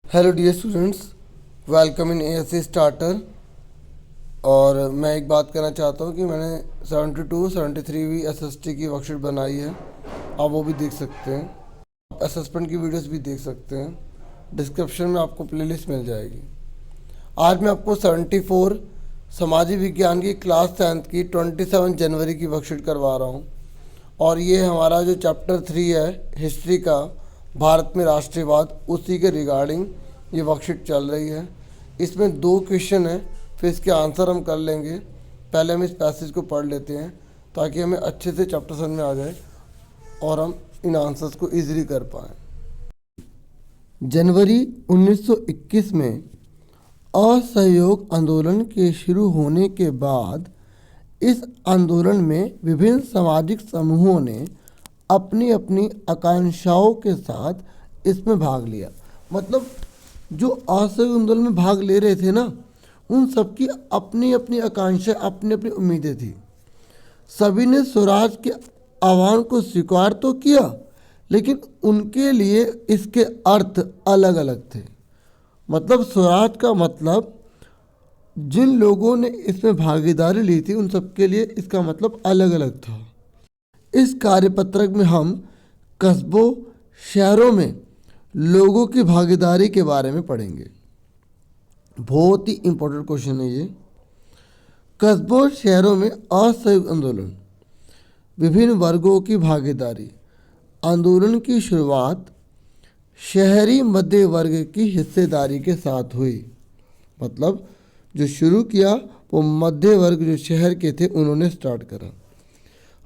Hello dear students, welcome in ASC starter. और मैं एक बात कहना चाहता हूँ कि मैंने 72 73वीं एसएसटी की वर्कशीट बनाई है। आप वो भी देख सकते हैं, आप असेसमेंट की वीडियोस भी देख सकते हैं। डिस्क्रिप्शन में आपको प्लेलिस्ट मिल जाएगी। आज मैं आपको 74 सामाजिक विज्ञान की क्लास 10th की 27 जनवरी की वर्कशीट करवा रहा हूँ। और ये हमारा जो चैप्टर 3 है हिस्ट्री का, भारत में राष्ट्रवाद, उसी के रिगार्डिंग ये वर्कशीट चल रही है। इसमें 2 क्वेश्चन हैं, फिर इसके आंसर हम कर लेंगे। पहले हम इस पैसेज को पढ़ लेते हैं ताकि हमें अच्छे से चैप्टर समझ में आ जाए और हम इन आंसर्स को इजीली कर पाएँ। जनवरी 1921 में असहयोग आंदोलन के शुरू होने के बाद इस आंदोलन में विभिन्न सामाजिक समूहों ने अपनी अपनी आकांक्षाओं के साथ इसमें भाग लिया। मतलब जो असहयोग आंदोलन में भाग ले रहे थे ना, उन सबकी अपनी अपनी आकांक्षा, अपनी अपनी उम्मीदें थी। सभी ने स्वराज के आह्वान को स्वीकार तो किया, लेकिन उनके लिए इसके अर्थ अलग अलग थे। मतलब स्वराज का मतलब जिन लोगों ने इसमें भागीदारी ली थी उन सबके लिए इसका मतलब अलग अलग था। इस कार्यपत्रक में हम कस्बों, शहरों में लोगों की भागीदारी के बारे में पढ़ेंगे। बहुत ही इम्पोर्टेंट क्वेश्चन है ये। कस्बों, शहरों में असहयोग आंदोलन, विभिन्न वर्गों की भागीदारी। आंदोलन की शुरुआत शहरी मध्य वर्ग की हिस्सेदारी के साथ हुई। मतलब जो शुरू किया वो मध्य वर्ग जो शहर के थे उन्होंने स्टार्ट करा।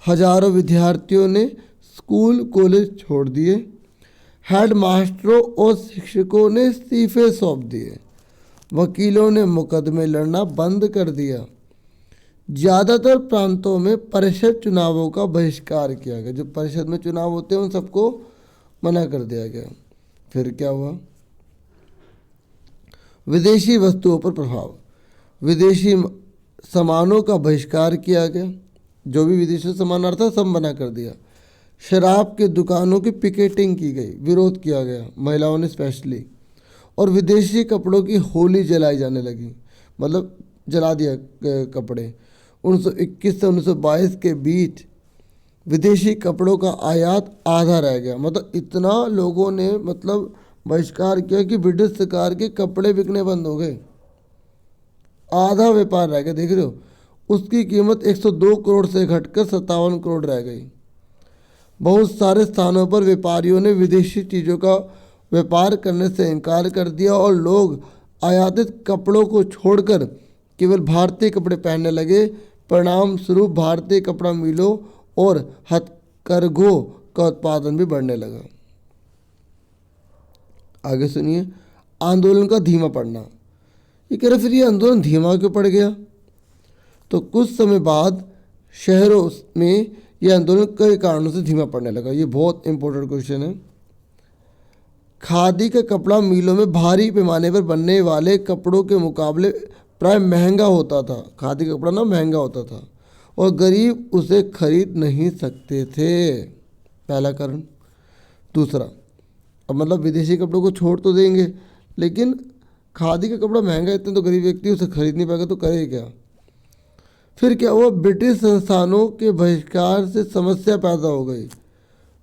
हजारों विद्यार्थियों ने स्कूल कॉलेज छोड़ दिए। हेड मास्टरों और शिक्षकों ने इस्तीफे सौंप दिए। वकीलों ने मुकदमे लड़ना बंद कर दिया। ज़्यादातर प्रांतों में परिषद चुनावों का बहिष्कार किया गया। जो परिषद में चुनाव होते हैं उन सबको मना कर दिया गया। फिर क्या हुआ? विदेशी वस्तुओं पर प्रभाव, विदेशी सामानों का बहिष्कार किया गया। जो भी विदेशी सामान आता सब मना कर दिया। शराब के दुकानों की पिकेटिंग की गई, विरोध किया गया, महिलाओं ने स्पेशली। और विदेशी कपड़ों की होली जलाई जाने लगी, मतलब जला दिया कपड़े। 1921 से 1922 के बीच विदेशी कपड़ों का आयात आधा रह गया। मतलब इतना लोगों ने मतलब बहिष्कार किया कि ब्रिटिश सरकार के कपड़े बिकने बंद हो गए। आधा व्यापार रह गया, देख रहे हो। उसकी कीमत 102 करोड़ से घटकर 57 करोड़ रह गई। बहुत सारे स्थानों पर व्यापारियों ने विदेशी चीज़ों का व्यापार करने से इनकार कर दिया और लोग आयातित कपड़ों को छोड़कर केवल भारतीय कपड़े पहनने लगे। परिणाम स्वरूप भारतीय कपड़ा मिलों और हथकरघों का उत्पादन भी बढ़ने लगा। आगे सुनिए, आंदोलन का धीमा पड़ना। ये कह रहे फिर ये आंदोलन धीमा क्यों पड़ गया? तो कुछ समय बाद शहरों में यह आंदोलन कई कारणों से धीमा पड़ने लगा। ये बहुत इंपॉर्टेंट क्वेश्चन है। खादी का कपड़ा मिलों में भारी पैमाने पर बनने वाले कपड़ों के मुकाबले प्राय महंगा होता था। खादी का कपड़ा ना महंगा होता था और गरीब उसे खरीद नहीं सकते थे, पहला कारण। दूसरा, अब मतलब विदेशी कपड़ों को छोड़ तो देंगे, लेकिन खादी का कपड़ा महंगा इतना तो गरीब व्यक्ति उसे खरीद नहीं पाएगा, तो करे क्या? फिर क्या हुआ? ब्रिटिश संस्थानों के बहिष्कार से समस्या पैदा हो गई।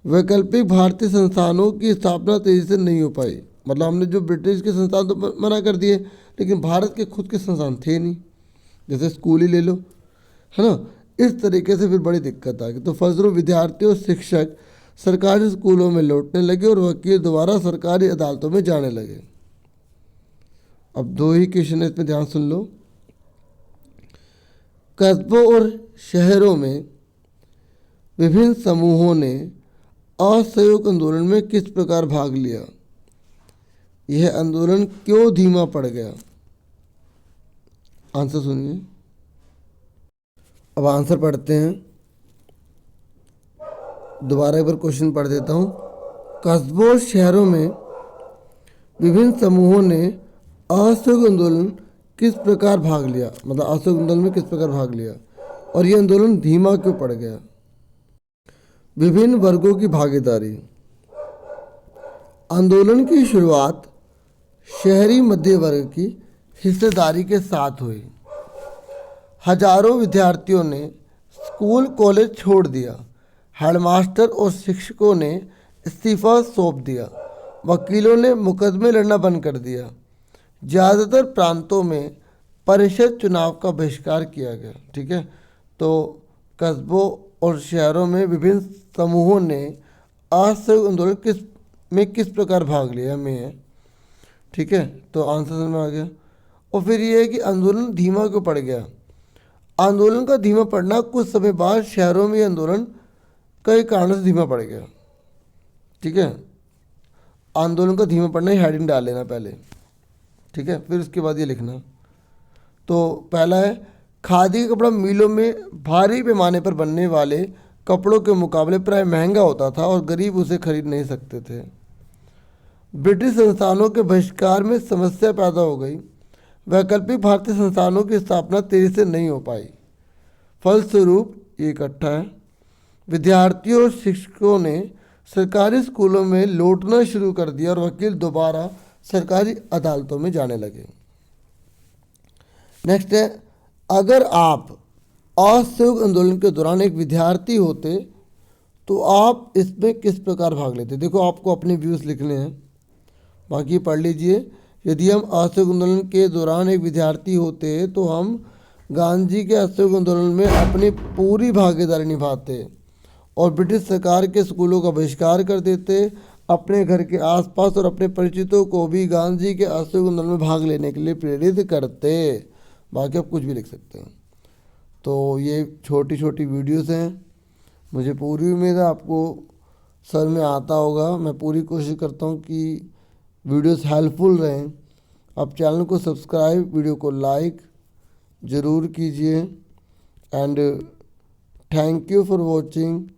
वैकल्पिक भारतीय संस्थानों की स्थापना तेजी से नहीं हो पाई। मतलब हमने जो ब्रिटिश के संस्थान तो मना कर दिए, लेकिन भारत के खुद के संस्थान थे नहीं। जैसे स्कूल ही ले लो, है ना। इस तरीके से फिर बड़ी दिक्कत आ गई। तो फलस्वरूप विद्यार्थी और शिक्षक सरकारी स्कूलों में लौटने लगे और वकील दोबारा सरकारी अदालतों में जाने लगे। अब 2 ही क्वेश्चन है, इसमें ध्यान सुन लो। कस्बों और शहरों में विभिन्न समूहों ने असहयोग आंदोलन में किस प्रकार भाग लिया? यह आंदोलन क्यों धीमा पड़ गया? आंसर सुनिए। अब आंसर पढ़ते हैं। दोबारा एक बार क्वेश्चन पढ़ देता हूँ। कस्बों और शहरों में विभिन्न समूहों ने असहयोग आंदोलन किस प्रकार भाग लिया? मतलब असहयोग आंदोलन में किस प्रकार भाग लिया और यह आंदोलन धीमा क्यों पड़ गया? विभिन्न वर्गों की भागीदारी। आंदोलन की शुरुआत शहरी मध्य वर्ग की हिस्सेदारी के साथ हुई। हजारों विद्यार्थियों ने स्कूल कॉलेज छोड़ दिया। हेडमास्टर और शिक्षकों ने इस्तीफा सौंप दिया। वकीलों ने मुकदमे लड़ना बंद कर दिया। ज़्यादातर प्रांतों में परिषद चुनाव का बहिष्कार किया गया। ठीक है, तो कस्बों और शहरों में विभिन्न समूहों ने असहयोग आंदोलन किस प्रकार भाग लिया में है। ठीक है, तो आंसर समझ में आ गया। और फिर ये है कि आंदोलन धीमा क्यों पड़ गया। आंदोलन का धीमा पड़ना कुछ समय बाद शहरों में आंदोलन कई कारणों से धीमा पड़ गया। ठीक है, आंदोलन का धीमा पड़ना ही हेडिंग डाल लेना पहले। ठीक है, फिर उसके बाद ये लिखना। तो पहला है, खादी का कपड़ा मिलों में भारी पैमाने पर बनने वाले कपड़ों के मुकाबले प्राय महंगा होता था और गरीब उसे खरीद नहीं सकते थे। ब्रिटिश संस्थानों के बहिष्कार में समस्या पैदा हो गई। वैकल्पिक भारतीय संस्थानों की स्थापना तेजी से नहीं हो पाई। फलस्वरूप ये इकट्ठा है, विद्यार्थियों और शिक्षकों ने सरकारी स्कूलों में लौटना शुरू कर दिया और वकील दोबारा सरकारी अदालतों में जाने लगे। नेक्स्ट है, अगर आप असहयोग आंदोलन के दौरान एक विद्यार्थी होते तो आप इसमें किस प्रकार भाग लेते। देखो, आपको अपने व्यूज़ लिखने हैं, बाकी पढ़ लीजिए। यदि हम असहयोग आंदोलन के दौरान एक विद्यार्थी होते तो हम गांधी के असहयोग आंदोलन में अपनी पूरी भागीदारी निभाते और ब्रिटिश सरकार के स्कूलों का बहिष्कार कर देते। अपने घर के आसपास और अपने परिचितों को भी गांधी के असहयोग आंदोलन में भाग लेने के लिए प्रेरित करते। बाकी आप कुछ भी लिख सकते हैं। तो ये छोटी छोटी वीडियोस हैं। मुझे पूरी उम्मीद है आपको सर में आता होगा। मैं पूरी कोशिश करता हूँ कि वीडियोस हेल्पफुल रहें। आप चैनल को सब्सक्राइब, वीडियो को लाइक ज़रूर कीजिए। And thank you for watching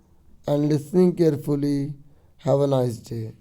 and listening carefully. Have a nice day.